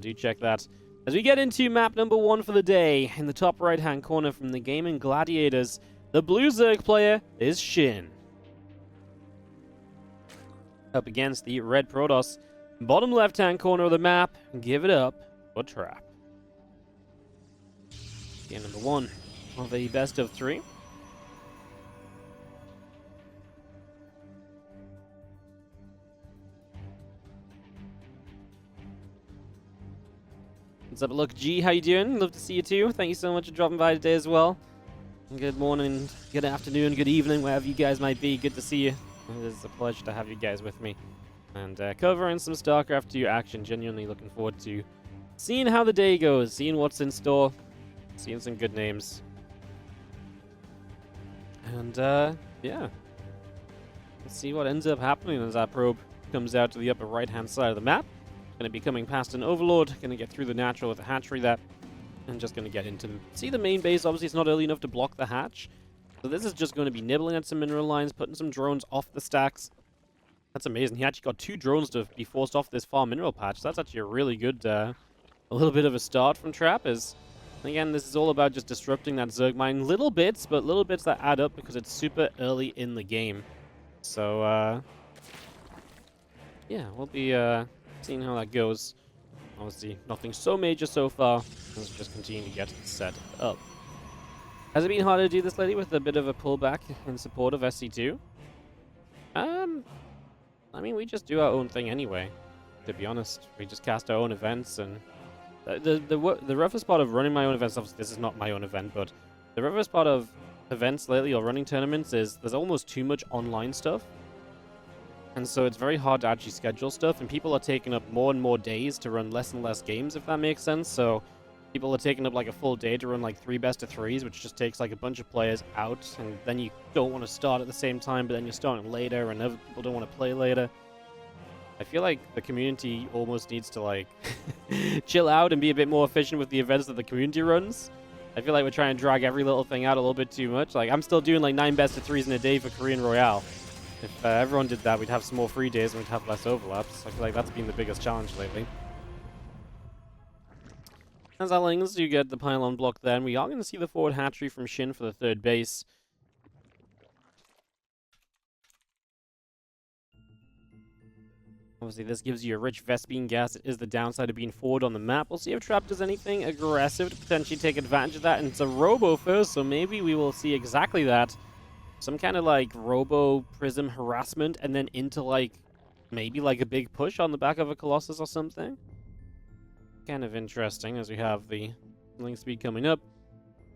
do check that. As we get into map number 1 for the day, in the top right-hand corner from the Gaming Gladiators, the blue Zerg player is SHIN. Up against the red Protoss. Bottom left-hand corner of the map, give it up for Trap. Game number 1 of a best of 3. What's up, look, G? How you doing? Love to see you too. Thank you so much for dropping by today as well. Good morning, good afternoon, good evening, wherever you guys might be. Good to see you. It is a pleasure to have you guys with me. And covering some StarCraft 2 action. Genuinely looking forward to seeing how the day goes, seeing what's in store, seeing some good names. And yeah. Let's see what ends up happening as our probe comes out to the upper right-hand side of the map. Going to be coming past an Overlord, going to get through the natural with a hatchery there, and just going to get into see the main base. Obviously, it's not early enough to block the hatch, so this is just going to be nibbling at some mineral lines, putting some drones off the stacks. That's amazing. He actually got 2 drones to be forced off this far mineral patch. So that's actually a really good, a little bit of a start from Trap. Again, this is all about just disrupting that Zerg mine. Little bits, but little bits that add up because it's super early in the game. So, yeah, we'll be seeing how that goes. Obviously, nothing so major so far. Let's just continue to get set up. Has it been harder to do this lately with a bit of a pullback in support of SC2? I mean, we just do our own thing anyway, to be honest. We just cast our own events, and the roughest part of running my own events, obviously this is not my own event, but the roughest part of events lately, or running tournaments, is there's almost too much online stuff. And so it's very hard to actually schedule stuff, and people are taking up more and more days to run less and less games, if that makes sense. So people are taking up like a full day to run like 3 best of 3s, which just takes like a bunch of players out, and then you don't want to start at the same time, but then you're starting later, and other people don't want to play later. I feel like the community almost needs to like chill out and be a bit more efficient with the events that the community runs. I feel like we're trying to drag every little thing out a little bit too much. Like, I'm still doing like 9 best of 3s in a day for Korean Royale. If everyone did that, we'd have some more free days and we'd have less overlaps. I feel like that's been the biggest challenge lately. As our Lings do get the pylon block there, and we are going to see the forward hatchery from SHIN for the 3rd base. Obviously, this gives you a rich Vespene gas. It is the downside of being forward on the map. We'll see if Trap does anything aggressive to potentially take advantage of that. And it's a Robo first, so maybe we will see exactly that. Some kind of like Robo Prism harassment, and then into like maybe like a big push on the back of a Colossus or something. Kind of interesting as we have the link speed coming up.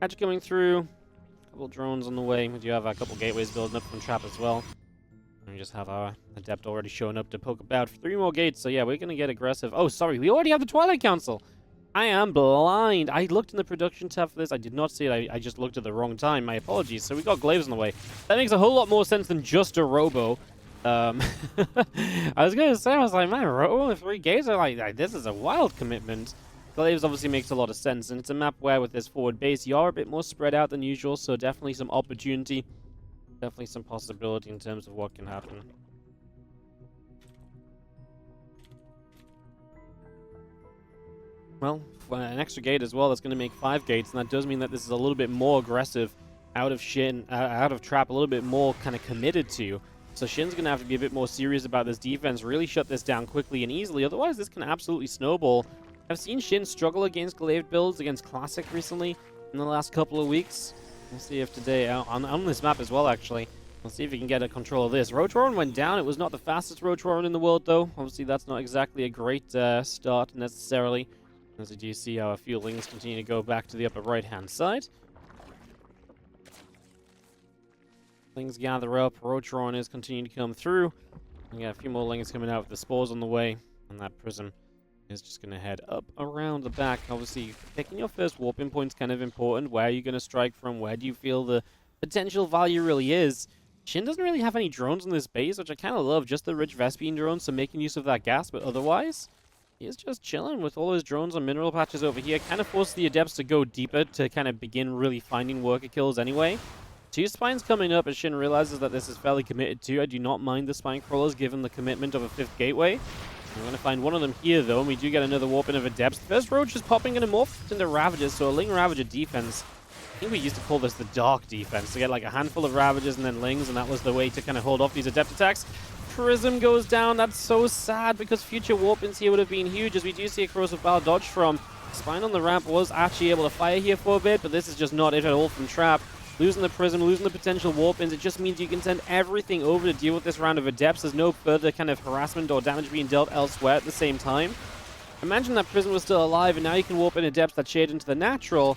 Hatch coming through. A couple drones on the way. We do have a couple gateways building up from Trap as well. And we just have our Adept already showing up to poke about for 3 more gates. So yeah, we're going to get aggressive. Oh, sorry. We already have the Twilight Council. I am blind. I looked in the production tab for this. I did not see it. I just looked at the wrong time. My apologies. So we got Glaives on the way. That makes a whole lot more sense than just a Robo. I was going to say, I was like, man, Robo with 3 gates? I'm like, this is a wild commitment. Glaives obviously makes a lot of sense. And it's a map where with this forward base, you are a bit more spread out than usual. So definitely some opportunity. Definitely some possibility in terms of what can happen. Well, an extra gate as well, that's going to make 5 gates, and that does mean that this is a little bit more aggressive out of SHIN, out of Trap, a little bit more kind of committed to. So SHIN's going to have to be a bit more serious about this defense, really shut this down quickly and easily, otherwise this can absolutely snowball. I've seen SHIN struggle against Glaive builds, against Classic recently, in the last couple of weeks. We'll see if today, on this map as well actually, we'll see if we can get a control of this. Rotoran went down, it was not the fastest Rotoran in the world though. Obviously that's not exactly a great start necessarily. As you do see how a few Lings continue to go back to the upper right-hand side. Lings gather up. Rotoran is continuing to come through. We got a few more Lings coming out with the spores on the way. And that Prism is just going to head up around the back. Obviously, picking your first warping point is kind of important. Where are you going to strike from? Where do you feel the potential value really is? SHIN doesn't really have any drones in this base, which I kind of love. Just the rich Vespene drones, so making use of that gas. But otherwise, he's just chilling with all his drones on mineral patches over here. Kind of forced the Adepts to go deeper to kind of begin really finding worker kills anyway. 2 spines coming up as SHIN realizes that this is fairly committed to. I do not mind the spine crawlers given the commitment of a 5th gateway. We're going to find one of them here, though, and we do get another warp in of a depth. First Roach is popping and morphed into Ravagers, so a Ling Ravager defense. I think we used to call this the Dark defense, to get like a handful of Ravagers and then Lings, and that was the way to kind of hold off these Adept attacks. Prism goes down. That's so sad, because future warp-ins here would have been huge, as we do see a Corrosive Bile dodge from. Spine on the ramp was actually able to fire here for a bit, but this is just not it at all from Trap. Losing the Prism, losing the potential warp-ins, it just means you can send everything over to deal with this round of Adepts. There's no further kind of harassment or damage being dealt elsewhere at the same time. Imagine that Prism was still alive, and now you can warp in Adepts that shade into the natural.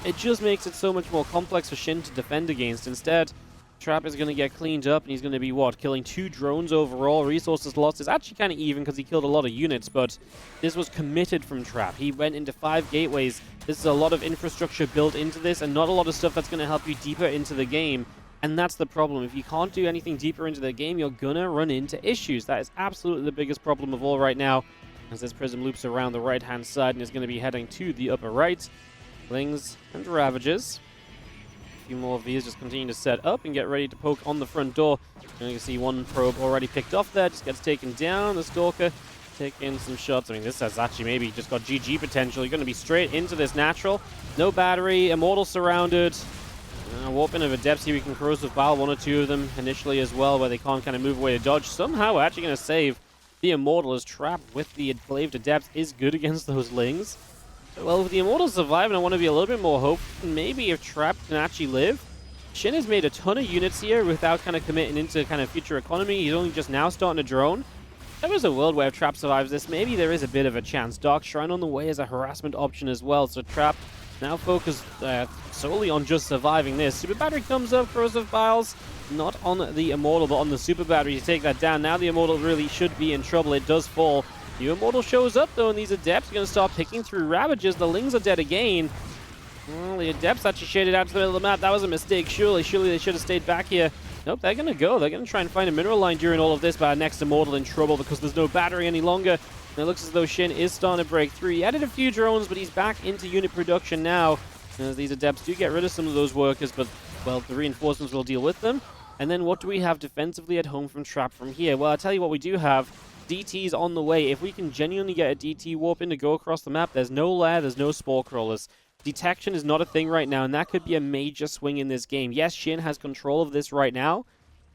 It just makes it so much more complex for SHIN to defend against. Instead, Trap is going to get cleaned up, and he's going to be, what, killing 2 drones overall. Resources lost is actually kind of even because he killed a lot of units, but this was committed from Trap. He went into 5 gateways. This is a lot of infrastructure built into this, and not a lot of stuff that's going to help you deeper into the game. And that's the problem. If you can't do anything deeper into the game, you're going to run into issues. That is absolutely the biggest problem of all right now, as this Prism loops around the right-hand side and is going to be heading to the upper right. Lings and Ravagers. A few more of these just continue to set up and get ready to poke on the front door. And you can see one probe already picked off there, just gets taken down. The Stalker taking some shots. I mean, this has actually maybe just got GG potential. You're going to be straight into this natural. No battery, Immortal surrounded. Warping of Adepts here, we can Corrosive Bile one or two of them initially as well, where they can't kind of move away to dodge. Somehow we're actually going to save the Immortal, as Trapped with the Glaive Adepts is good against those Lings. Well, with the Immortal surviving, I want to be a little bit more hopeful. Maybe if Trap can actually live. SHIN has made a ton of units here without kind of committing into kind of future economy. He's only just now starting to drone. If there was a world where if Trap survives this, maybe there is a bit of a chance. Dark Shrine on the way is a harassment option as well, so Trap now focused solely on just surviving this. Super Battery comes up, Corrosive Biles, not on the Immortal, but on the Super Battery to take that down. Now the Immortal really should be in trouble. It does fall. The Immortal shows up, though, and these Adepts are going to start picking through Ravagers. The Lings are dead again. Well, the Adepts actually shaded out to the middle of the map. That was a mistake. Surely they should have stayed back here. Nope, they're going to go. They're going to try and find a mineral line during all of this, but our next Immortal in trouble because there's no battery any longer. And it looks as though SHIN is starting to break through. He added a few drones, but he's back into unit production now. As these Adepts do get rid of some of those workers, but, well, the reinforcements will deal with them. And then what do we have defensively at home from Trap from here? Well, I'll tell you what we do have. DT's on the way. If we can genuinely get a DT warp in to go across the map, there's no lair, there's no Spore Crawlers. Detection is not a thing right now, and that could be a major swing in this game. Yes, SHIN has control of this right now,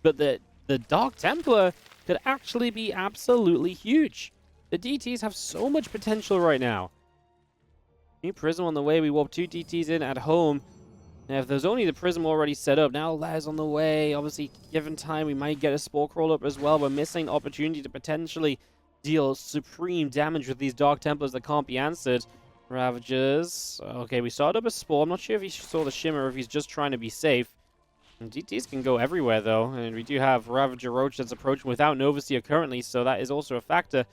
but the Dark Templar could actually be absolutely huge. The DTs have so much potential right now. New Prism on the way. We warp 2 DTs in at home. Now, if there's only the Prism already set up, now Lairs on the way. Obviously, given time, we might get a Spore Crawl up as well. We're missing opportunity to potentially deal supreme damage with these Dark Templars that can't be answered. Ravagers. Okay, we started up a Spore. I'm not sure if he saw the Shimmer or if he's just trying to be safe. And DTs can go everywhere, though. And we do have Ravager Roach that's approaching without Novaseer currently, so that is also a factor.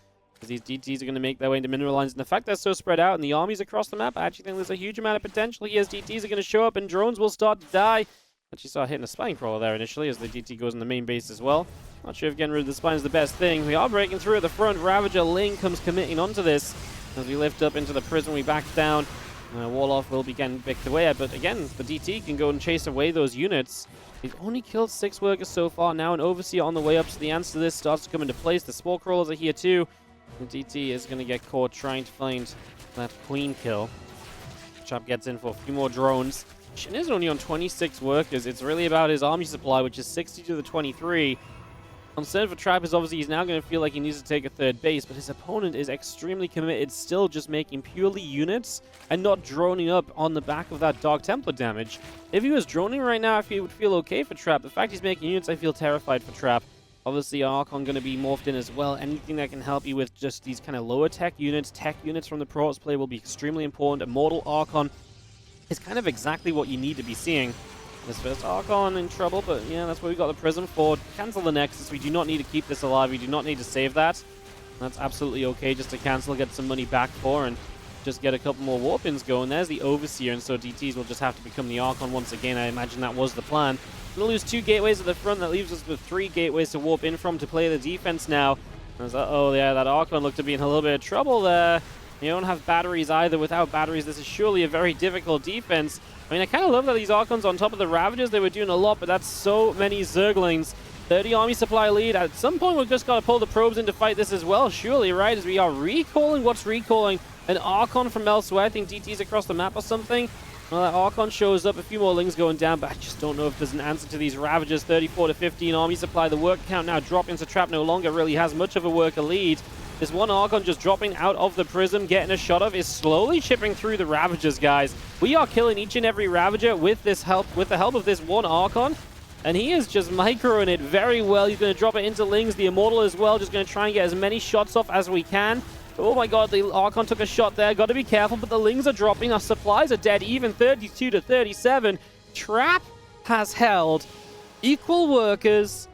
These DTs are going to make their way into mineral lines. And the fact they're so spread out and the armies across the map, I actually think there's a huge amount of potential here as DTs are going to show up and drones will start to die. Actually saw hitting a spine crawler there initially as the DT goes in the main base as well. Not sure if getting rid of the spine is the best thing. We are breaking through at the front. Ravager Ling comes committing onto this. As we lift up into the prison, we back down. Warlock will be getting picked away, but again, the DT can go and chase away those units. We've only killed 6 workers so far now, an Overseer on the way up, so the answer to this starts to come into place. The Spore Crawlers are here too. The DT is going to get caught trying to find that Queen kill. Chop gets in for a few more drones. SHIN is only on 26 workers. It's really about his army supply, which is 60 to the 23. Concern for Trap is obviously he's now going to feel like he needs to take a 3rd base, but his opponent is extremely committed, still just making purely units and not droning up on the back of that Dark Templar damage. If he was droning right now, I would feel okay for Trap. The fact he's making units, I feel terrified for Trap. Obviously, Archon going to be morphed in as well. Anything that can help you with just these kind of lower tech units from the Protoss play will be extremely important. Immortal Archon is kind of exactly what you need to be seeing. This first Archon in trouble, but yeah, that's what we got the Prism for. Cancel the Nexus. We do not need to keep this alive. We do not need to save that. That's absolutely okay just to cancel, get some money back for, and just get a couple more warp-ins going. There's the Overseer, and so DTs will just have to become the Archon once again. I imagine that was the plan. We'll lose 2 gateways at the front. That leaves us with 3 gateways to warp in from to play the defense now. Uh-oh, yeah, that Archon looked to be in a little bit of trouble there. You don't have batteries either. Without batteries, this is surely a very difficult defense. I mean, I kind of love that these Archons on top of the Ravagers, they were doing a lot, but that's so many Zerglings 30 army supply lead. At some point, we've just got to pull the probes in to fight this as well, surely, right? As we are recalling what's recalling an Archon from elsewhere. I think DT's across the map or something. Well, that Archon shows up, a few more Lings going down, but I just don't know if there's an answer to these Ravagers. 34 to 15 army supply. The work count now dropping, so Trap no longer really has much of a worker lead. This one Archon just dropping out of the Prism, getting a shot of, is slowly chipping through the Ravagers, guys. We are killing each and every Ravager with the help of this one Archon. And he is just microing it very well. He's going to drop it into Lings. The Immortal as well, just going to try and get as many shots off as we can. Oh my god, the Archon took a shot there. Got to be careful, but the Lings are dropping. Our supplies are dead, even 32 to 37. Trap has held equal workers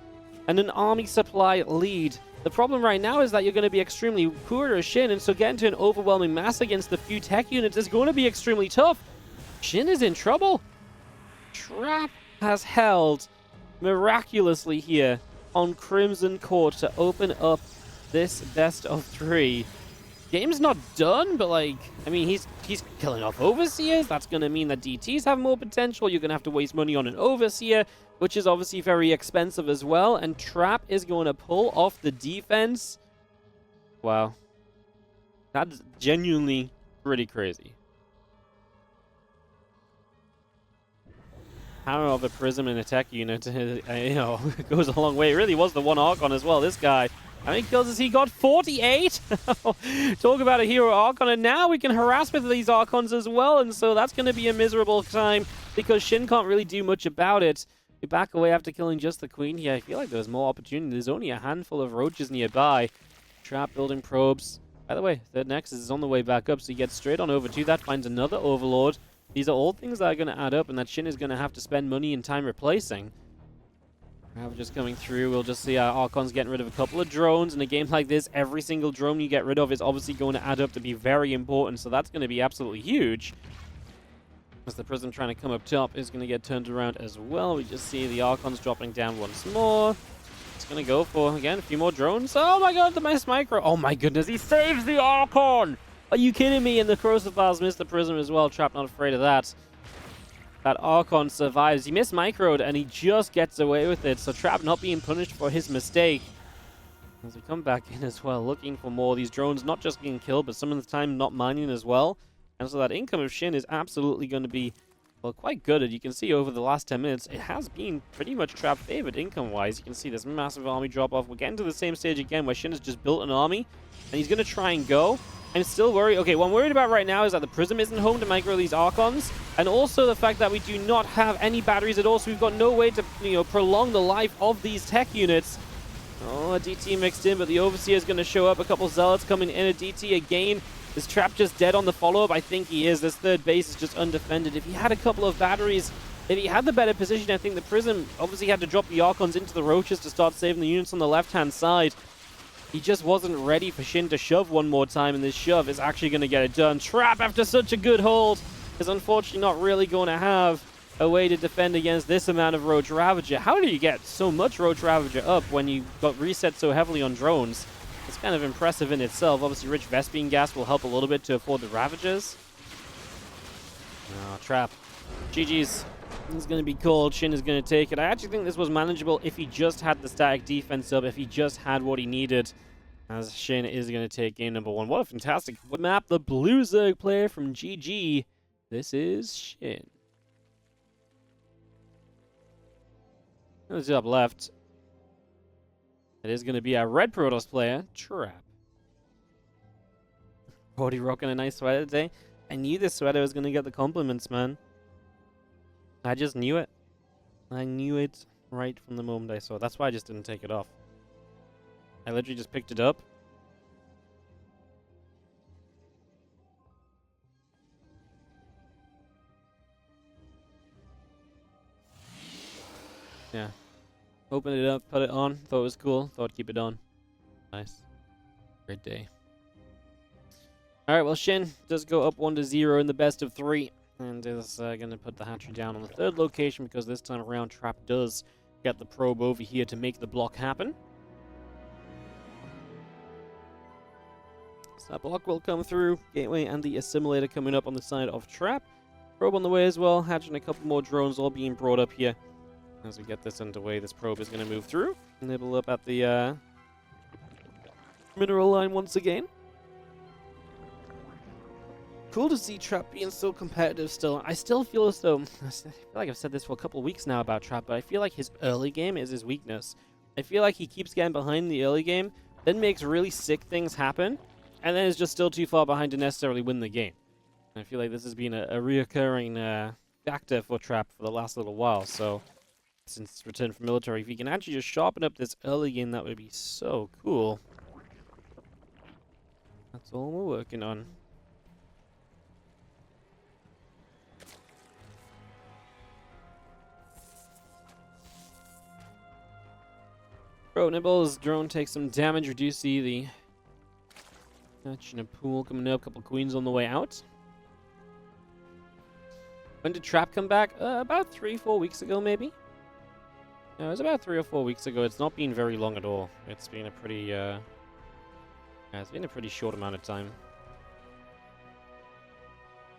and an army supply lead. The problem right now is that you're going to be extremely poor as SHIN, and so getting to an overwhelming mass against the few tech units is going to be extremely tough. SHIN is in trouble. Trap has held miraculously here on Crimson Court to open up this best of 3. Game's not done, but like, I mean, he's killing off Overseers. That's going to mean that DTs have more potential. You're going to have to waste money on an Overseer, which is obviously very expensive as well. And Trap is going to pull off the defense. Wow. That's genuinely pretty crazy. Power of a Prism and a tech unit, you know, goes a long way. It really was the one Archon as well. This guy, how many kills has he got? 48? Talk about a hero Archon, and now we can harass with these Archons as well, and so that's going to be a miserable time because SHIN can't really do much about it. We back away after killing just the Queen here. I feel like there's more opportunity. There's only a handful of roaches nearby. Trap building probes. By the way, third Nexus is on the way back up, so he gets straight on over to that, finds another Overlord. These are all things that are going to add up, and that SHIN is going to have to spend money and time replacing. Just coming through, we'll just see our Archons getting rid of a couple of drones. In a game like this, every single drone you get rid of is obviously going to add up to be very important, so that's going to be absolutely huge. As the Prism trying to come up top is going to get turned around as well. We just see the Archons dropping down once more. It's going to go for, again, a few more drones. Oh my god, the nice micro. Oh my goodness, he saves the Archon! Are you kidding me? And the Corrosive Bars missed the Prism as well. Trap not afraid of that. That Archon survives. He missed microed and he just gets away with it. So Trap not being punished for his mistake. As we come back in as well, looking for more of these drones, not just getting killed, but some of the time not mining as well. And so that income of SHIN is absolutely going to be, well, quite good. And you can see over the last 10 minutes, it has been pretty much Trap favored income-wise. You can see this massive army drop-off. We're getting to the same stage again where SHIN has just built an army, and he's going to try and go. I'm still worried. Okay, what I'm worried about right now is that the Prism isn't home to micro these Archons, and also the fact that we do not have any batteries at all, so we've got no way to, you know, prolong the life of these tech units. Oh, a DT mixed in, but the Overseer is going to show up. A couple Zealots coming in. A DT again. Is Trap just dead on the follow-up? I think he is. This third base is just undefended. If he had a couple of batteries, if he had the better position, I think the Prism obviously had to drop the Archons into the Roaches to start saving the units on the left-hand side. He just wasn't ready for SHIN to shove one more time, and this shove is actually going to get it done. Trap, after such a good hold, is unfortunately not really going to have a way to defend against this amount of Roach Ravager. How do you get so much Roach Ravager up when you got reset so heavily on drones? It's kind of impressive in itself. Obviously, rich Vespene gas will help a little bit to afford the Ravagers. Oh, Trap. GG's. It's going to be cold. SHIN is going to take it. I actually think this was manageable if he just had the static defense up, if he just had what he needed. As SHIN is going to take game number 1. What a fantastic map. The Blue Zerg player from GG. This is SHIN. Who's up left? It is going to be our Red Protoss player, Trap. Already rocking a nice sweater today. I knew this sweater was going to get the compliments, man. I just knew it. I knew it right from the moment I saw it. That's why I just didn't take it off. I literally just picked it up. Yeah. Opened it up, put it on. Thought it was cool. Thought I'd keep it on. Nice. Great day. Alright, well, SHIN does go up 1-0 in the best of 3. And is going to put the hatchery down on the third location because this time around Trap does get the probe over here to make the block happen. So that block will come through. Gateway and the assimilator coming up on the side of Trap. Probe on the way as well. Hatching a couple more drones all being brought up here. As we get this underway, this probe is going to move through. Nibble up at the mineral line once again. Cool to see Trap being so competitive still. I still feel as though, I feel like I've said this for a couple of weeks now about Trap, but I feel like his early game is his weakness. I feel like he keeps getting behind in the early game, then makes really sick things happen, and then is just still too far behind to necessarily win the game. And I feel like this has been a reoccurring factor for Trap for the last little while, so since his return from military, if he can actually just sharpen up this early game, that would be so cool. That's all we're working on. Bro, Nibble's drone takes some damage. We do see the catch in a pool coming up. A couple queens on the way out. When did Trap come back? About 3-4 weeks ago, maybe. Yeah, it was about 3 or 4 weeks ago. It's not been very long at all. It's been a pretty, yeah, it's been a pretty short amount of time.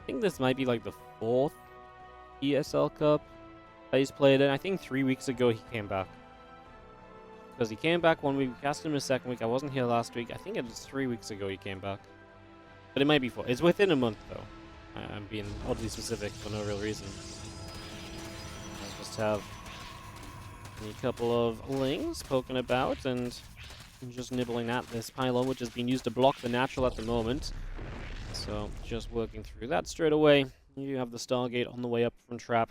I think this might be like the 4th ESL Cup that he's played in. I think 3 weeks ago he came back. Because he came back 1 week, we cast him a second week. I wasn't here last week. I think it was 3 weeks ago he came back. But it might be 4. It's within a month, though. I'm being oddly specific for no real reason. Let's just have a couple of lings poking about and just nibbling at this pylon, which has been used to block the natural at the moment. So, just working through that straight away. You have the Stargate on the way up from Trap.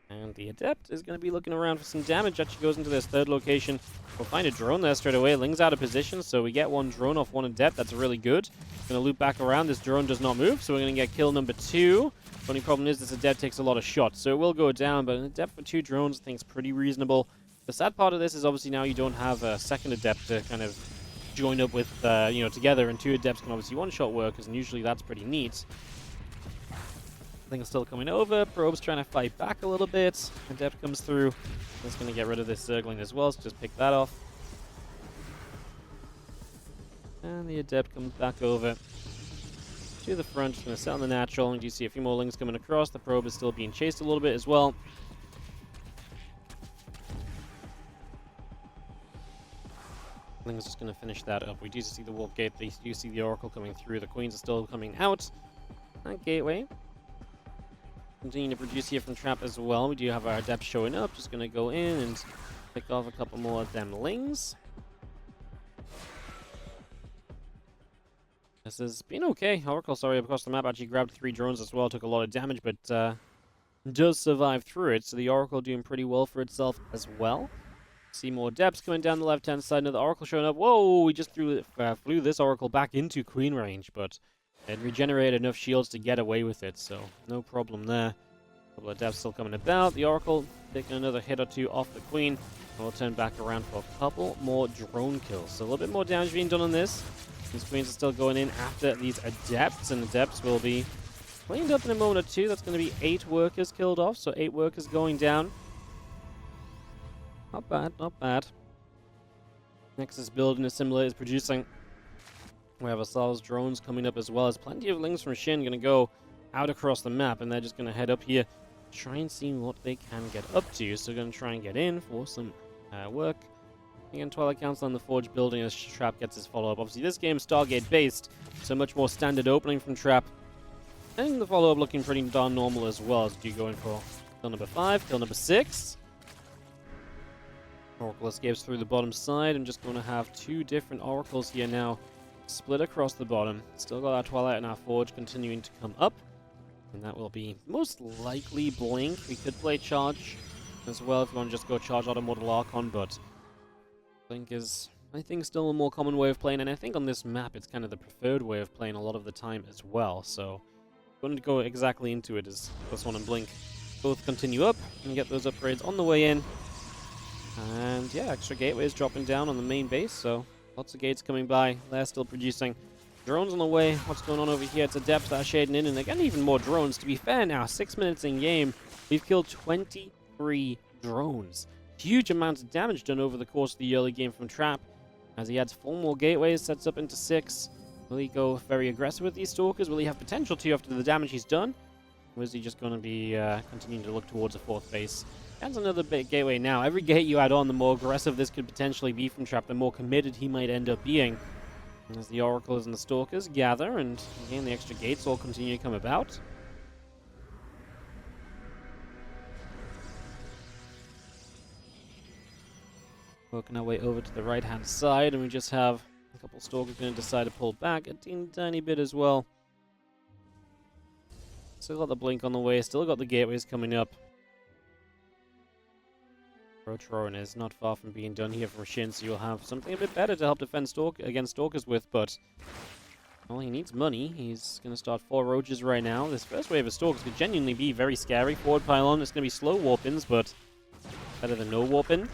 And the Adept is going to be looking around for some damage. Actually goes into this third location. We'll find a drone there straight away. Ling's out of position, so we get one drone off one Adept. That's really good. Going to loop back around. This drone does not move, so we're going to get kill number 2. The only problem is this Adept takes a lot of shots, so it will go down, but an Adept for 2 drones I think is pretty reasonable. The sad part of this is obviously now you don't have a second Adept to kind of join up with, you know, together, and 2 Adepts can obviously one-shot workers, and usually that's pretty neat. Thing's still coming over. Probe's trying to fight back a little bit. Adept comes through. That's going to get rid of this circling as well, so just pick that off. And the Adept comes back over to the front. Just going to set on the natural. And you see a few more lings coming across. The probe is still being chased a little bit as well. Ling's just going to finish that up. We do see the warp gate. They do see the Oracle coming through. The Queens are still coming out. That gateway. Continuing to produce here from Trap as well. We do have our Adept showing up. Just going to go in and pick off a couple more of them lings. This has been okay. Oracle, sorry, across the map actually grabbed 3 drones as well. Took a lot of damage, but does survive through it. So the Oracle doing pretty well for itself as well. See more Adepts coming down the left-hand side. Another Oracle showing up. Whoa, we just flew this Oracle back into Queen range, but it regenerated enough shields to get away with it, so no problem there. A couple of Adepts still coming about. The Oracle taking another hit or 2 off the Queen. And we'll turn back around for a couple more drone kills. So a little bit more damage being done on this. These Queens are still going in after these Adepts, and Adepts will be cleaned up in a moment or 2. That's going to be 8 workers killed off, so 8 workers going down. Not bad, not bad. Nexus building is similar, is producing. We have ourselves drones coming up as well. There's plenty of lings from SHIN going to go out across the map, and they're just going to head up here, try and see what they can get up to. So we're going to try and get in for some work. Again, Twilight Council on the Forge building as Trap gets his follow-up. Obviously, this game is Stargate-based, so much more standard opening from Trap. And the follow-up looking pretty darn normal as well, as you go in for kill number 5, kill number 6. Oracle escapes through the bottom side. I'm just going to have 2 different Oracles here now, split across the bottom. Still got our Twilight and our Forge continuing to come up. And that will be most likely Blink. We could play Charge as well if you want to just go Charge out of Mortal Archon, but Blink is, I think, still a more common way of playing. And I think on this map it's kind of the preferred way of playing a lot of the time as well. So I'm going to go exactly into it as +1 and Blink both continue up and get those upgrades on the way in. And yeah, extra gateways dropping down on the main base, so lots of gates coming by. They're still producing. Drones on the way. What's going on over here? It's Adepts that are shading in, and again, even more drones. To be fair now, 6 minutes in game, we've killed 23 drones. Huge amounts of damage done over the course of the early game from Trap. As he adds 4 more gateways, sets up into 6. Will he go very aggressive with these Stalkers? Will he have potential to after the damage he's done? Or is he just going to be continuing to look towards a 4th base? That's another big gateway now. Every gate you add on, the more aggressive this could potentially be from Trap, the more committed he might end up being. As the Oracles and the Stalkers gather, and again, the extra gates all continue to come about. Working our way over to the right-hand side, and we just have a couple Stalkers going to decide to pull back a tiny bit as well. Still got the Blink on the way, still got the gateways coming up. Roach Roaring is not far from being done here from Shin, so you'll have something a bit better to help defend against Stalkers with, but well, he needs money. He's going to start 4 Roaches right now. This first wave of Stalkers could genuinely be very scary. Forward pylon, it's going to be slow warp-ins, but better than no warp-in.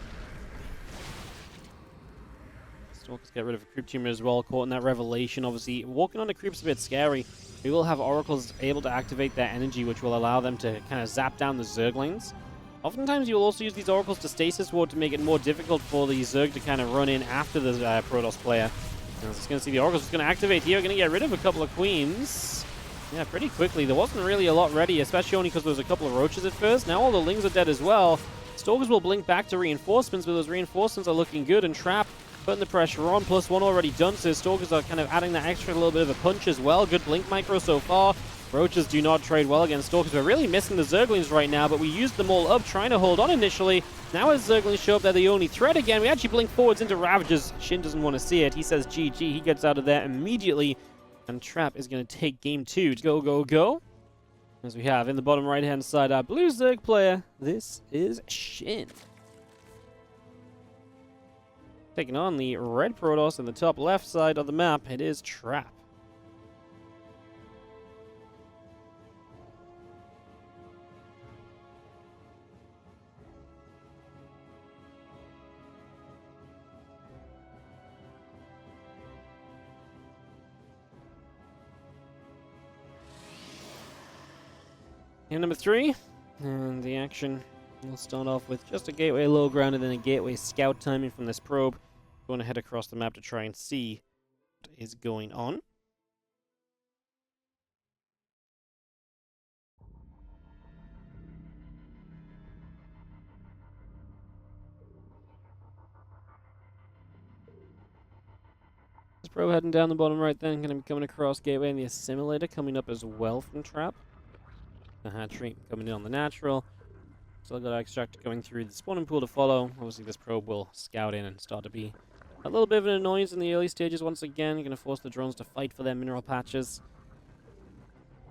Stalkers get rid of a creep tumor as well, caught in that revelation. Obviously, walking on the creep's a bit scary. We will have Oracles able to activate their energy, which will allow them to kind of zap down the Zerglings. Oftentimes, you'll also use these Oracles to stasis ward to make it more difficult for the Zerg to kind of run in after the Protoss player. And as going to see the Oracles just going to activate here, going to get rid of a couple of Queens. Yeah, pretty quickly. There wasn't really a lot ready, especially only because there was a couple of Roaches at first. Now all the Lings are dead as well. Stalkers will blink back to reinforcements, but those reinforcements are looking good, and Trap putting the pressure on. +1 already done, so Stalkers are kind of adding that extra little bit of a punch as well. Good blink micro so far. Roaches do not trade well against Stalkers. We're really missing the Zerglings right now, but we used them all up, trying to hold on initially. Now as Zerglings show up, they're the only threat again. We actually blink forwards into Ravagers. Shin doesn't want to see it. He says GG. He gets out of there immediately, and Trap is going to take game 2. Go, go, go. As we have in the bottom right-hand side, our blue Zerg player. This is Shin. Taking on the red Protoss in the top left side of the map, it is Trap. Game number 3, and the action will start off with just a gateway low ground and then a gateway scout timing from this probe. Going to head across the map to try and see what is going on. This probe heading down the bottom right then, going to be coming across gateway, and the assimilator coming up as well from Trap. The hatchery coming in on the natural. Still got our extractor going through the spawning pool to follow. Obviously, this probe will scout in and start to be a little bit of an annoyance in the early stages once again. You're going to force the drones to fight for their mineral patches.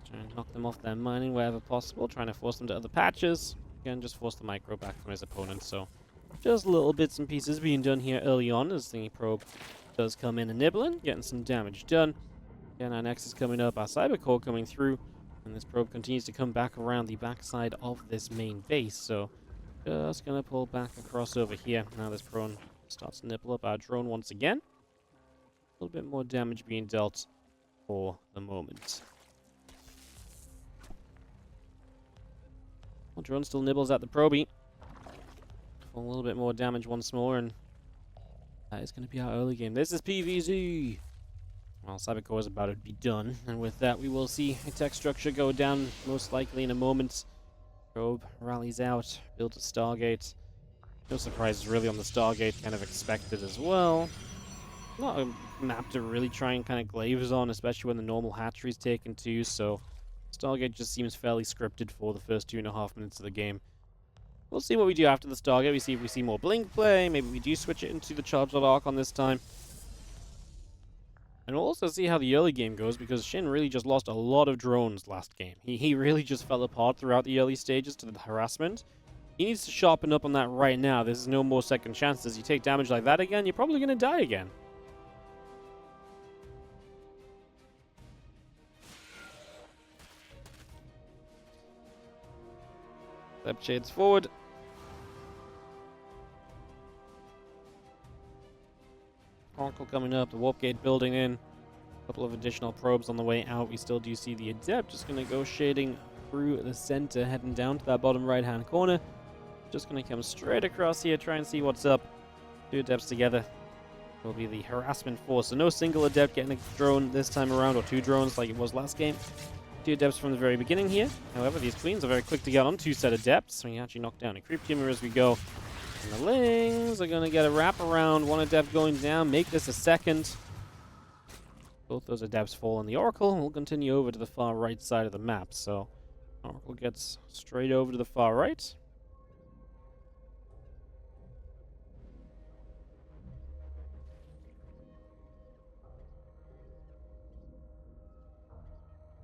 Trying to knock them off their mining wherever possible. Trying to force them to other patches. Again, just force the micro back from his opponent. So, just little bits and pieces being done here early on as the probe does come in and nibbling. Getting some damage done. Again, our Nexus coming up. Our Cyber Core coming through. And this probe continues to come back around the backside of this main base. So, just going to pull back across over here. Now this prone starts to nibble up our drone once again. A little bit more damage being dealt for the moment. Well, drone still nibbles at the probie. A little bit more damage once more, and that is going to be our early game. This is PvZ! Well, Cybercore is about to be done, and with that we will see a tech structure go down most likely in a moment. Probe rallies out, builds a Stargate. No surprises really on the Stargate, kind of expected as well. Not a map to really try and kind of glaze on, especially when the normal hatchery's taken too, so Stargate just seems fairly scripted for the first 2.5 minutes of the game. We'll see what we do after the Stargate. We see if we see more Blink play, maybe we do switch it into the Charged Archon this time. And we'll also see how the early game goes, because Shin really just lost a lot of drones last game. He really just fell apart throughout the early stages to the harassment. He needs to sharpen up on that right now. This is no more second chances. You take damage like that again, you're probably going to die again. Step shades forward. Oracle coming up, the warp gate building in. A couple of additional probes on the way out. We still do see the Adept just going to go shading through the center, heading down to that bottom right-hand corner. Just going to come straight across here, try and see what's up. 2 Adepts together will be the harassment force. So no single Adept getting a drone this time around, or 2 drones like it was last game. 2 Adepts from the very beginning here. However, these Queens are very quick to get on. 2 set Adepts. So we actually knock down a Creep Tumor as we go. And the Lings are going to get a wrap around. 1 Adept going down. Make this a second. Both those Adepts fall on the Oracle. We'll continue over to the far right side of the map. So Oracle gets straight over to the far right.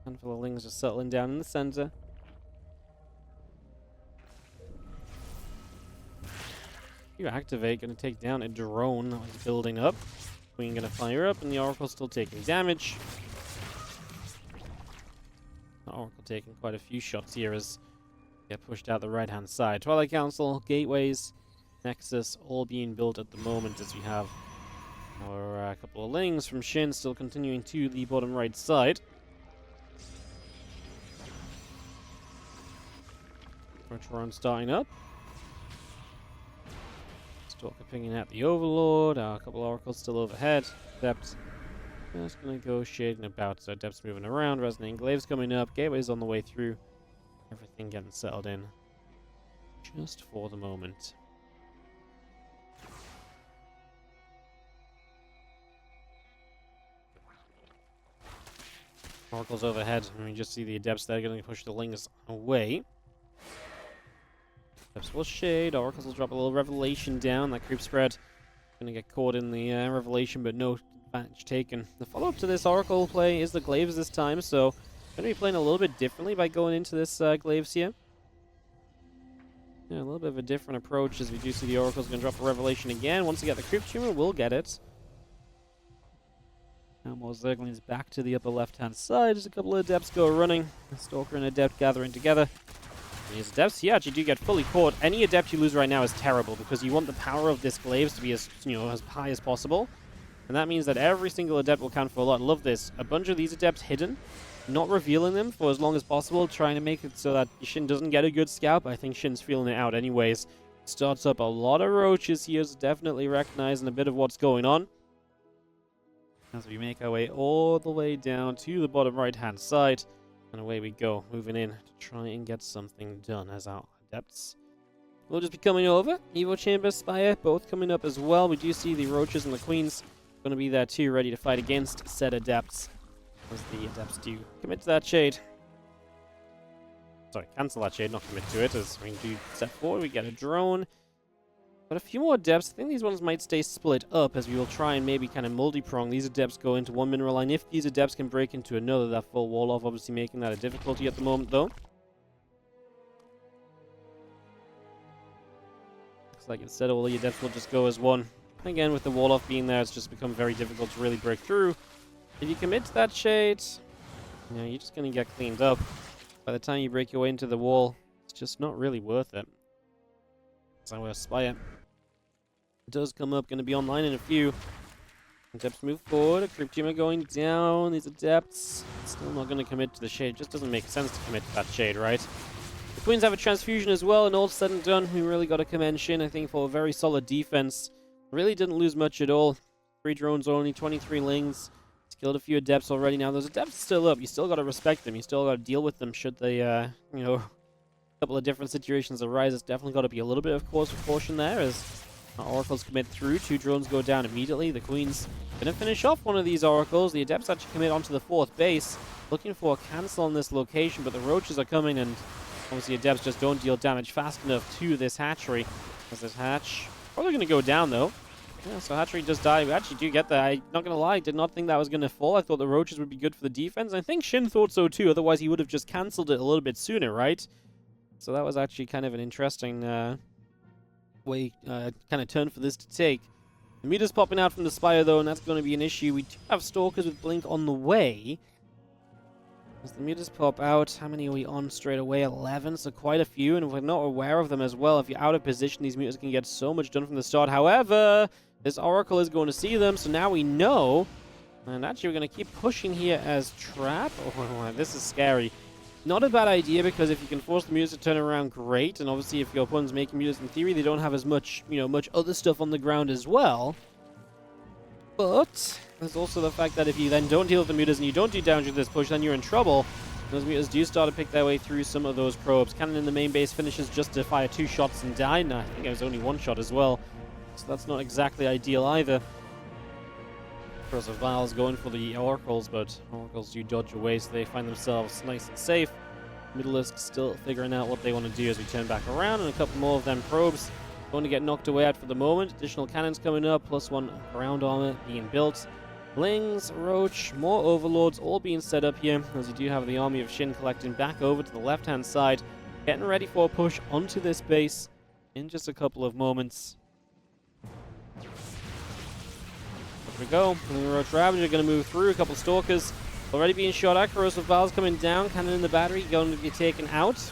Handful of Lings just settling down in the center. You activate, going to take down a drone that was building up. Queen going to fire up, and the Oracle still taking damage. The Oracle taking quite a few shots here as they get pushed out the right-hand side. Twilight Council, Gateways, Nexus, all being built at the moment as we have our couple of Lings from SHIN still continuing to the bottom right side. Retron starting up. Stalker pinging out the Overlord. A couple Oracles still overhead. Adepts just going to go shading about. So Adepts moving around. Resonating Glaives coming up. Gateways on the way through. Everything getting settled in. Just for the moment. Oracles overhead. And we just see the Adepts there going to push the Lings away. Adepts will shade. Oracles will drop a little Revelation down. That creep spread going to get caught in the Revelation, but no advantage taken. The follow-up to this Oracle play is the Glaives this time, so going to be playing a little bit differently by going into this Glaives here. Yeah, a little bit of a different approach as we do see the Oracle's going to drop a Revelation again. Once we get the Creep Tumor, we'll get it. Now more Zerglings back to the upper left-hand side. Just a couple of Adepts go running. A Stalker and Adept gathering together. These Adepts, yeah, actually do get fully caught. Any Adept you lose right now is terrible because you want the power of this Glaives to be as as high as possible. And that means that every single Adept will count for a lot. Love this. A bunch of these Adepts hidden, not revealing them for as long as possible, trying to make it so that SHIN doesn't get a good scalp. I think SHIN's feeling it out anyways. Starts up a lot of roaches here, definitely recognizing a bit of what's going on. As we make our way all the way down to the bottom right-hand side. And away we go, moving in to try and get something done as our Adepts will just be coming over. Evo Chamber, Spire, both coming up as well. We do see the Roaches and the Queens going to be there too, ready to fight against said Adepts. As the Adepts do commit to that shade. Sorry, cancel that shade, not commit to it. As we do step forward, we get a drone. But a few more Adepts. I think these ones might stay split up as we will try and maybe kind of multi-prong. These Adepts go into one mineral line. If these Adepts can break into another, that full wall off, obviously making that a difficulty at the moment, though. Looks like instead all the Adepts will just go as one. Again, with the wall off being there, it's just become very difficult to really break through. If you commit to that shade, you're just going to get cleaned up. By the time you break your way into the wall, it's just not really worth it. So we'll Spire. It does come up, going to be online in a few. Adepts move forward, a Creep Tumor going down. These Adepts still not going to commit to the shade. It just doesn't make sense to commit to that shade, right? The Queens have a transfusion as well, and all said and done, we really got to commend SHIN, I think, for a very solid defense. Really didn't lose much at all. 3 drones only, 23 Lings. Killed a few Adepts already. Now, those Adepts still up. You still got to respect them. You still got to deal with them should they, a couple of different situations arise. It's definitely got to be a little bit of course of caution there as Oracles commit through. 2 drones go down immediately. The Queen's going to finish off one of these Oracles. The Adepts actually commit onto the 4th base. Looking for a cancel on this location, but the Roaches are coming, and obviously Adepts just don't deal damage fast enough to this hatchery. As this hatch probably going to go down, though. Yeah, so hatchery does die. We actually do get that. I'm not going to lie, did not think that was going to fall. I thought the Roaches would be good for the defense. I think SHIN thought so too, otherwise he would have just cancelled it a little bit sooner, right? So that was actually kind of an interesting way, kind of turn for this to take. The meter's popping out from the Spire though, and that's going to be an issue. We do have Stalkers with Blink on the way. As the meters pop out, how many are we on straight away? 11, so quite a few, and if we're not aware of them as well, if you're out of position, these meters can get so much done from the start. However, this Oracle is going to see them, so now we know. And actually, we're going to keep pushing here as trap. Oh, this is scary. Not a bad idea, because if you can force the meters to turn around, great. And obviously, if your opponent's making meters, in theory, they don't have as much, much other stuff on the ground as well. But there's also the fact that if you then don't deal with the meters and you don't do damage with this push, then you're in trouble. Those Mutas do start to pick their way through some of those probes. Cannon in the main base finishes just to fire 2 shots and die. No, I think it was only 1 shot as well. So that's not exactly ideal either. Because Val's going for the Oracles, but Oracles do dodge away, so they find themselves nice and safe. Middleisk still figuring out what they want to do as we turn back around, and a couple more of them probes going to get knocked away at for the moment. Additional cannons coming up, +1 ground armor being built. Blings, Roach, more Overlords all being set up here, as you do have the army of SHIN collecting back over to the left-hand side, getting ready for a push onto this base in just a couple of moments. There we go. And the Roach Ravager are going to move through. A couple Stalkers already being shot at. Corrosive Valves coming down. Cannon in the battery going to be taken out.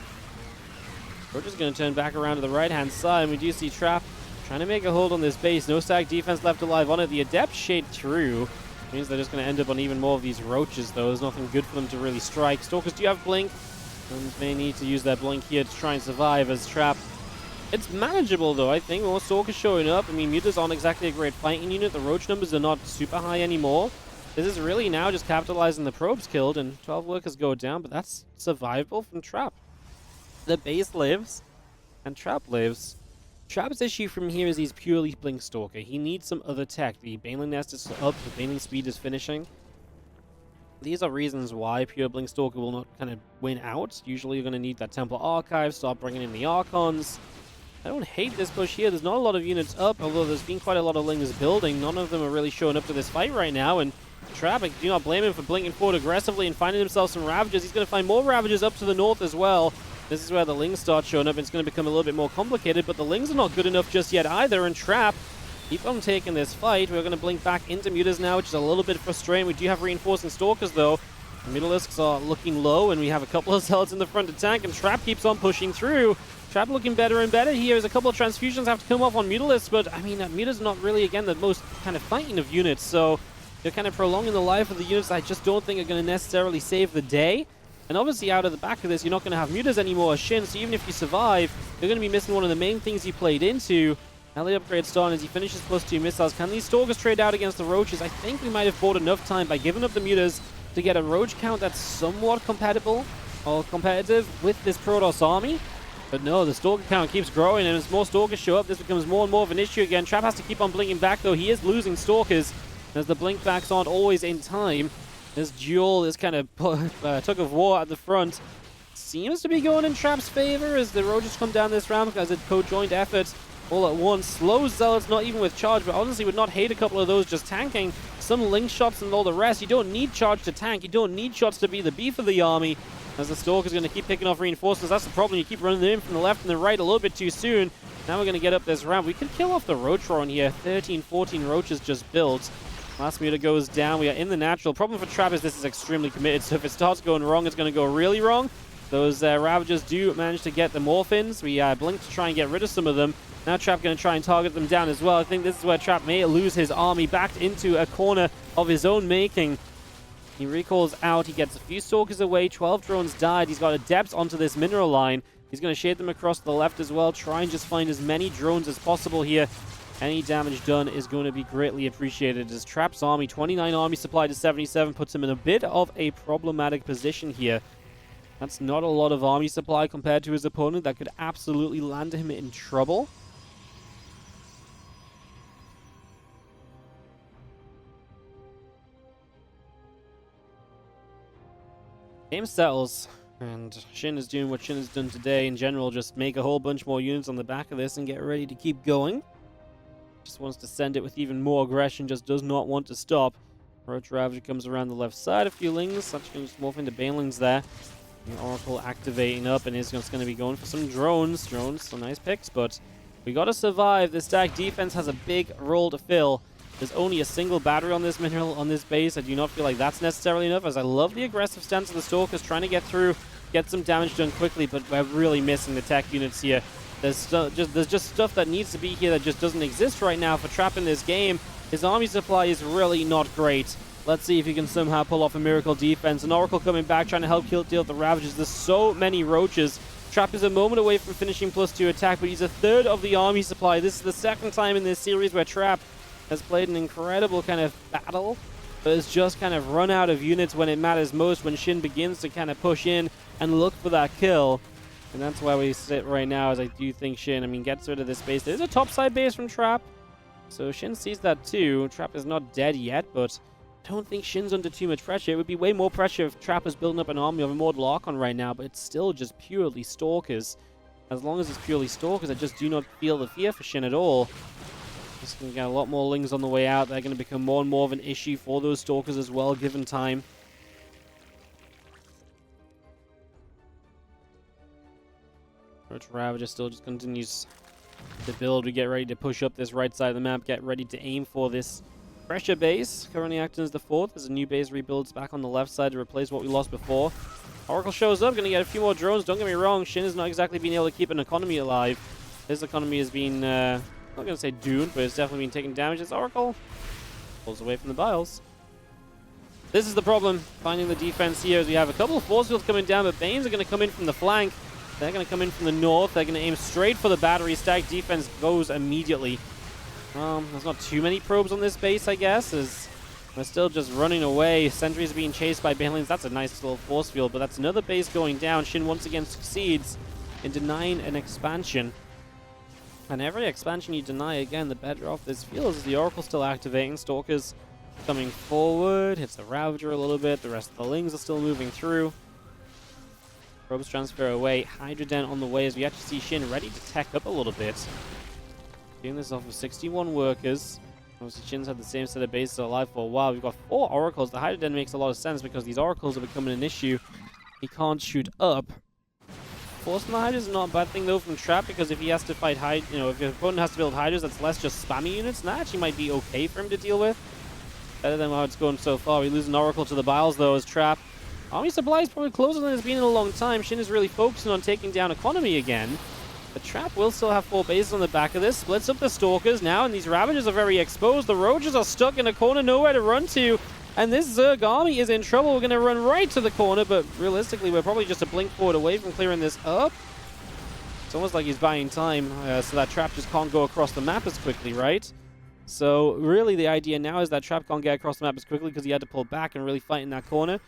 Roach is going to turn back around to the right-hand side. And we do see Trap trying to make a hold on this base. No stack defense left alive on it. The Adept shade through. Means they're just going to end up on even more of these Roaches, though. There's nothing good for them to really strike. Stalkers do have Blink, and may need to use their Blink here to try and survive as Trap. It's manageable, though, I think. More Stalkers showing up. I mean, Mutas aren't exactly a great fighting unit. The Roach numbers are not super high anymore. This is really now just capitalizing the probes killed, and 12 workers go down, but that's survivable from Trap. The base lives, and Trap lives. Trap's issue from here is he's purely Blink Stalker. He needs some other tech. The Baneling Nest is up, the Baneling Speed is finishing. These are reasons why pure Blink Stalker will not kind of win out. Usually you're going to need that Temple Archive, start bringing in the Archons. I don't hate this push here. There's not a lot of units up, although there's been quite a lot of Lings building. None of them are really showing up to this fight right now, and Trap, I do not blame him for blinking forward aggressively and finding himself some Ravagers. He's going to find more Ravagers up to the north as well. This is where the Lings start showing up. It's going to become a little bit more complicated, but the Lings are not good enough just yet either, and Trap keep on taking this fight. We're going to blink back into Mutas now, which is a little bit frustrating. We do have reinforcing Stalkers, though. The Middleisks are looking low, and we have a couple of Zealots in the front to tank, and Trap keeps on pushing through. Trap looking better and better here as a couple of transfusions have to come off on Mutalisks, but I mean, Muta's not really, again, the most kind of fighting of units, so they're kind of prolonging the life of the units I just don't think are going to necessarily save the day. And obviously out of the back of this, you're not going to have Mutas anymore as SHIN, so even if you survive, you're going to be missing one of the main things you played into. Now the upgrade starting as he finishes +2 missiles. Can these Stalkers trade out against the Roaches? I think we might have bought enough time by giving up the Mutas to get a Roach count that's somewhat compatible or competitive with this Protoss army. But no, the Stalker count keeps growing, and as more Stalkers show up, this becomes more and more of an issue again. Trap has to keep on blinking back, though. He is losing Stalkers, as the blink backs aren't always in time. This duel, this kind of tug of war at the front, seems to be going in Trap's favor as the Roaches come down this round as a co-joined effort all at once. Slow Zealots, not even with charge, but honestly would not hate a couple of those just tanking. Some link shots and all the rest. You don't need charge to tank. You don't need shots to be the beef of the army. As the Stalker's going to keep picking off reinforcements. That's the problem. You keep running them in from the left and the right a little bit too soon. Now we're going to get up this ramp. We could kill off the Roach Roar here. 13, 14 Roaches just built. Last Muta goes down. We are in the natural. Problem for Trap is this is extremely committed, so if it starts going wrong, it's going to go really wrong. Those Ravagers do manage to get the Morphins. We blink to try and get rid of some of them. Now Trap going to try and target them down as well. I think this is where Trap may lose his army backed into a corner of his own making. He recalls out. He gets a few Stalkers away. 12 drones died. He's got Adepts onto this mineral line. He's going to shade them across the left as well. Try and just find as many drones as possible here. Any damage done is going to be greatly appreciated as Trap's army, 29 army supply to 77, puts him in a bit of a problematic position here. That's not a lot of army supply compared to his opponent. That could absolutely land him in trouble. Game settles, and SHIN is doing what SHIN has done today in general, just make a whole bunch more units on the back of this and get ready to keep going. Just wants to send it with even more aggression, just does not want to stop. Roach Ravager comes around the left side, a few Lings, that's going to just morph into Banelings there. The Oracle activating up and is just going to be going for some drones. Drones, some nice picks, but we got to survive. This stack defense has a big role to fill. There's only a single battery on this mineral, on this base. I do not feel like that's necessarily enough, as I love the aggressive stance of the Stalkers, trying to get through, get some damage done quickly, but we're really missing the tech units here. There's just stuff that needs to be here that just doesn't exist right now for Trap in this game. His army supply is really not great. Let's see if he can somehow pull off a miracle defense. An Oracle coming back, trying to help deal with the Ravagers. There's so many Roaches. Trap is a moment away from finishing +2 attack, but he's a third of the army supply. This is the second time in this series where Trap has played an incredible kind of battle but has just kind of run out of units when it matters most, when SHIN begins to kind of push in and look for that kill. And that's why we sit right now, as I do think SHIN, I mean, gets rid of this base. There's a topside base from Trap, so SHIN sees that too. Trap is not dead yet, but I don't think SHIN's under too much pressure. It would be way more pressure if Trap is building up an army of Immortal Archon right now, but it's still just purely Stalkers. As long as it's purely Stalkers, I just do not feel the fear for SHIN at all. Just going to get a lot more Lings on the way out. They're going to become more and more of an issue for those Stalkers as well, given time. Roach Ravager still just continues to build. We get ready to push up this right side of the map, get ready to aim for this pressure base. Currently acting as the 4th. There's a new base rebuilds back on the left side to replace what we lost before. Oracle shows up, going to get a few more drones. Don't get me wrong, SHIN has not exactly been able to keep an economy alive. His economy has been, I'm not going to say doomed, but it's definitely been taking damage. This Oracle pulls away from the Biles. This is the problem, finding the defense here, as we have a couple of force fields coming down, but Banes are going to come in from the flank. They're going to come in from the north. They're going to aim straight for the battery stack. Defense goes immediately. There's not too many probes on this base, I guess, as we're still just running away. Sentries are being chased by Banelings. That's a nice little force field, but that's another base going down. SHIN once again succeeds in denying an expansion. And every expansion you deny, again, the better off this feels. The Oracle still activating. Stalkers coming forward. Hits the Ravager a little bit. The rest of the Lings are still moving through. Probes transfer away. Hydra Den on the way as we actually see SHIN ready to tech up a little bit. Doing this off of 61 workers. Obviously, SHIN's had the same set of bases alive for a while. We've got 4 Oracles. The Hydra Den makes a lot of sense because these Oracles are becoming an issue. He can't shoot up. Forcing the Hydras is not a bad thing though from Trap, because if he has to fight if your opponent has to build Hydras, that's less just spammy units, and that actually might be okay for him to deal with. Better than how it's going so far. We lose an Oracle to the Biles though as Trap. Army supply is probably closer than it's been in a long time. SHIN is really focusing on taking down economy again. The Trap will still have 4 bases on the back of this. Splits up the Stalkers now, and these Ravagers are very exposed. The Roaches are stuck in a corner, nowhere to run to. And this Zerg army is in trouble. We're going to run right to the corner, but realistically, we're probably just a blink forward away from clearing this up. It's almost like he's buying time, so that Trap just can't go across the map as quickly, right? So really the idea now is that Trap can't get across the map as quickly because he had to pull back and really fight in that corner.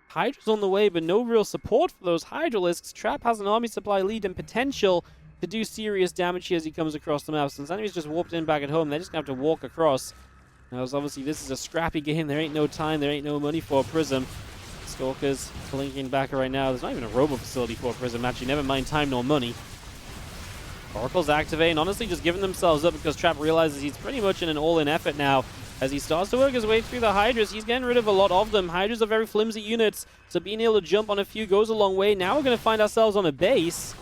Hydra's on the way, but no real support for those Hydralisks. Trap has an army supply lead and potential to do serious damage here as he comes across the map. Since enemies just warped in back at home, they're just going to have to walk across. Now, obviously, this is a scrappy game. There ain't no time. There ain't no money for a Prism. Stalkers blinking back right now. There's not even a robo facility for a Prism, actually. Never mind time nor money. Oracle's activating. Honestly, just giving themselves up because Trap realizes he's pretty much in an all-in effort now. As he starts to work his way through the Hydras, he's getting rid of a lot of them. Hydras are very flimsy units, so being able to jump on a few goes a long way. Now we're going to find ourselves on a base.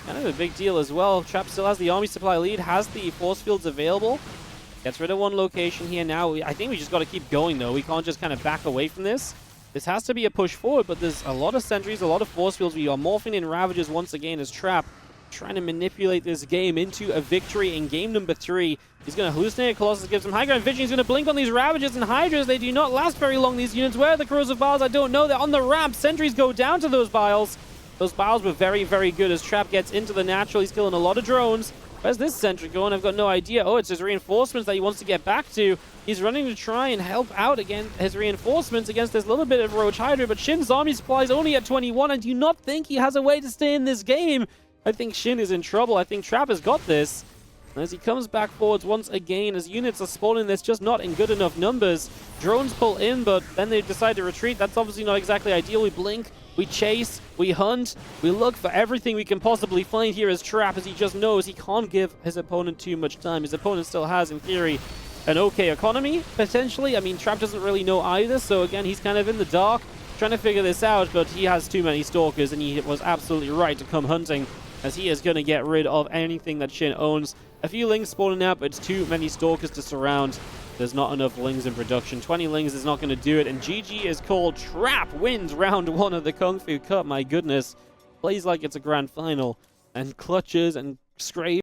Kind of a big deal as well. Trap still has the army supply lead, has the force fields available. Gets rid of one location here now. I think we just got to keep going, though. We can't just kind of back away from this. This has to be a push forward, but there's a lot of sentries, a lot of force fields. We are morphing in Ravagers once again as Trap trying to manipulate this game into a victory in game number 3. He's going to hallucinate Colossus, gives him high ground vision. He's going to blink on these Ravagers and Hydras. They do not last very long, these units. Where are the corrosive Biles? I don't know. They're on the ramp. Sentries go down to those Biles. Those Biles were very, very good as Trap gets into the natural. He's killing a lot of drones. Where's this sentry going? I've got no idea. Oh, it's his reinforcements that he wants to get back to. He's running to try and help out against his reinforcements against this little bit of Roach Hydra, but SHIN's army supply is only at 21. I do not think he has a way to stay in this game. I think SHIN is in trouble. I think Trap has got this. And as he comes back forwards once again, as units are spawning, there's just not in good enough numbers. Drones pull in, but then they decide to retreat. That's obviously not exactly ideal. We blink, we chase, we hunt, we look for everything we can possibly find here as Trap, as he just knows he can't give his opponent too much time. His opponent still has, in theory, an okay economy, potentially. I mean, Trap doesn't really know either, so again, he's kind of in the dark, trying to figure this out, but he has too many Stalkers, and he was absolutely right to come hunting, as he is going to get rid of anything that SHIN owns. A few Lings spawning out, but it's too many Stalkers to surround. There's not enough Lings in production. 20 Lings is not going to do it, and GG is called. Trap wins round 1 of the Kung Fu Cup. My goodness. Plays like it's a grand final, and clutches and scrapes